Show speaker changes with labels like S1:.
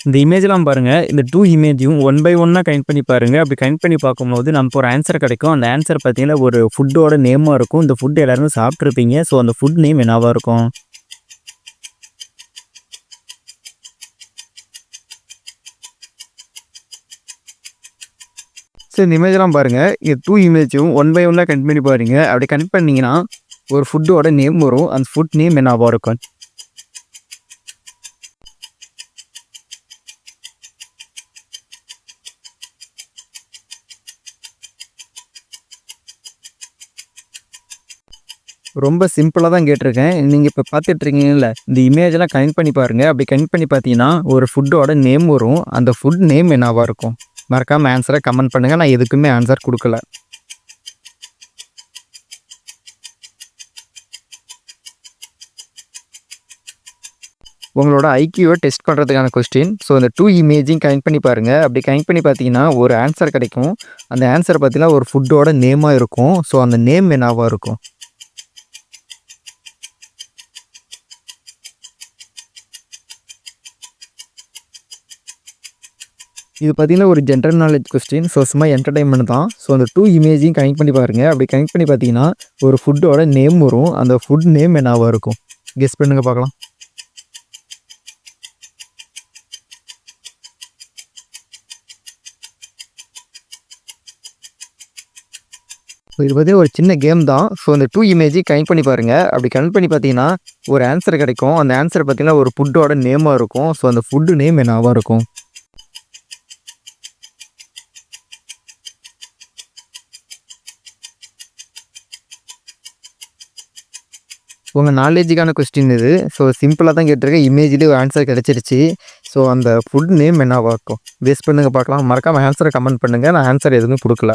S1: இந்த இமேஜ்லாம் பாருங்க. இந்த 2 இமேஜையும் ஒன் பை ஒன்னா கனெக்ட் பண்ணி பாருங்க. அப்படி கனெக்ட் பண்ணி பார்க்கும்போது நமக்கு ஒரு ஆன்சர் கிடைக்கும். அந்த ஆன்சர் பார்த்தீங்கன்னா, ஒரு ஃபுட்டோட நேமா இருக்கும். இந்த ஃபுட் எல்லாருமே சாப்பிட்டுருப்பீங்க. ஸோ அந்த ஃபுட் நேம் என்னவா இருக்கும்? சரி, இந்த இமேஜ்லாம் பாருங்க. இது 2 இமேஜும் ஒன் பை ஒன்னா கனெக்ட் பண்ணி பாருங்க. அப்படி கனெக்ட் பண்ணீங்கன்னா, ஒரு ஃபுட்டோட நேம் வரும். அந்த ஃபுட் நேம் என்னவா இருக்கும்? ரொம்ப சிம்பிளா தான் கேட்டிருக்கேன். நீங்க இப்ப பார்த்துட்டு இருக்கீங்கல்ல, இந்த இமேஜெல்லாம் கனெக்ட் பண்ணி பாருங்க. அப்படி கனெக்ட் பண்ணி பார்த்தீங்கன்னா, ஒரு ஃபுட்டோட நேம் வரும். அந்த ஃபுட் நேம் என்னவா இருக்கும்? மறக்காம ஆன்ஸர கமெண்ட் பண்ணுங்க. நான் எதுக்குமே ஆன்ஸர் குடுக்கல. உங்களோட ஐக்யூவ டெஸ்ட் பண்ணுறதுக்கான கொஸ்டின். ஸோ இந்த 2 இமேஜையும் கனெக்ட் பண்ணி பாருங்க. அப்படி கனெக்ட் பண்ணி பார்த்தீங்கன்னா, ஒரு ஆன்சர் கிடைக்கும். அந்த ஆன்சர் பார்த்தீங்கன்னா, ஒரு ஃபுட்டோட நேமா இருக்கும். ஸோ அந்த நேம் என்னவா இருக்கும்? இது பார்த்தீங்கன்னா, ஒரு ஜென்ரல் நாலேட்ஜ் கொஸ்டின். ஸோ சும்மா என்டர்டெயின்மெண்ட் தான். ஸோ அந்த 2 இமேஜையும் கனெக்ட் பண்ணி பாருங்க. அப்படி கனெக்ட் பண்ணி பார்த்தீங்கன்னா, ஒரு ஃபுட்டோட நேம் வரும். அந்த ஃபுட் நேம் என்னவா இருக்கும்? கெஸ் பண்ணுங்க பார்க்கலாம். ஸோ இது பார்த்தீங்கன்னா, ஒரு சின்ன கேம் தான். ஸோ அந்த 2 இமேஜையும் கனெக்ட் பண்ணி பாருங்க. அப்படி கனெக்ட் பண்ணி பார்த்தீங்கன்னா, ஒரு ஆன்சர் கிடைக்கும். அந்த ஆன்சர் பார்த்தீங்கன்னா, ஒரு ஃபுட்டோட நேமா இருக்கும். ஸோ அந்த ஃபுட் நேம் என்னவா இருக்கும்? உங்கள் நாலேஜுக்கான கொஸ்டின் இது. ஸோ சிம்பிளாக தான் கேட்டிருக்கேன். இமேஜ்லேயே ஒரு ஆன்சர் கிடச்சிருச்சு. ஸோ அந்த ஃபுட் நேம் என்னவா இருக்கும்? கெஸ் பண்ணுங்க பார்க்கலாம். மறக்காம ஆன்சரை கமெண்ட் பண்ணுங்க. நான் ஆன்சர் எதுவுமே குடுக்கல.